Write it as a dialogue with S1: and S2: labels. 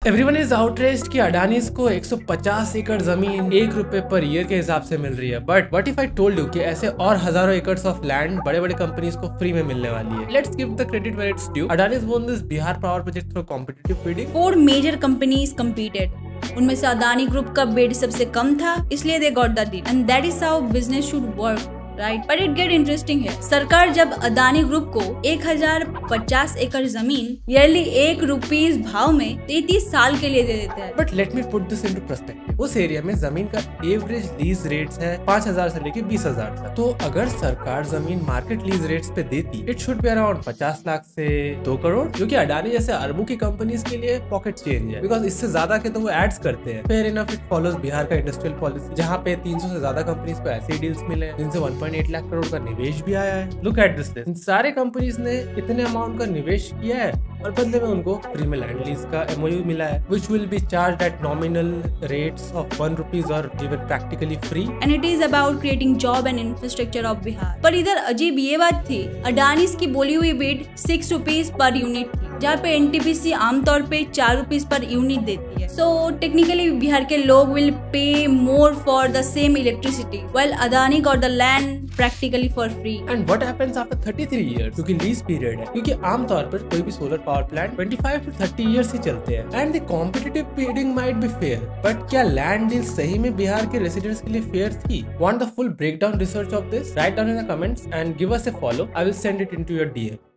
S1: Everyone is आउटरेस्ड कि अडानीज को 150 एकड़ जमीन ₹1 पर ईयर के हिसाब से मिल रही है। But what if I told you कि ऐसे और हजारों एकड़ ऑफ लैंड बड़े बड़े कंपनीज को फ्री में मिलने वाली है। Let's give the credit where it's due. Adani's won this Bihar power project through competitive bidding.
S2: 4 major companies competed। उनमें से अदानी ग्रुप का बिड सबसे कम था, इसलिए they got the deal and that is how business should work, right? But it get interesting है। सरकार जब Adani group को 1050 एकड़ जमीन ईयरली ₹1 भाव में 33 साल के लिए दे देते हैं।
S1: But let me put this into perspective. उस एरिया में जमीन का एवरेज लीज रेट्स है 5000 से लेके 20,000 तक। तो अगर सरकार जमीन मार्केट लीज रेट्स पे देती, it should be around 50 lakh से 2 करोड़, जो कि अडानी जैसे अरबों की कंपनीज के लिए पॉकेट चेंज है। बिकॉज इससे ज्यादा के तो वो एड्स करते हैं। Fair enough it follows Bihar का इंडस्ट्रियल पॉलिसी, जहाँ पे 300 से ज्यादा कंपनीज को ऐसे डील्स मिले जिनसे 1.8 लाख करोड़ का निवेश भी आया है। Look at this. इन सारे कंपनीज ने इतने अमाउंट का निवेश किया है और बदले में उनको फ्री में लैंड लीज का MOU मिला है, which will be charged at nominal rates of ₹1 or given practically free.
S2: And it is about creating job and infrastructure of Bihar. पर इधर अजीब ये बात थी, अडानीज की बोली हुई बिड ₹6 पर यूनिट थी, जहाँ पे NTPC आमतौर पे ₹4 पर यूनिट देती है। So technically बिहार के लोग will pay more for the same electricity, while Adani got the land practically for free.
S1: And what happens after 33 years? क्योंकि लीज पीरियड है, क्योंकि आमतौर पर कोई भी solar power plant 25 to 30 years ही चलते हैं। And the competitive bidding might be fair, but क्या लैंड डील सही में बिहार के रेसिडेंट्स के लिए फेयर थी? Want the full breakdown research of this? Write down in the comments and give us a follow. I will send it into your DM.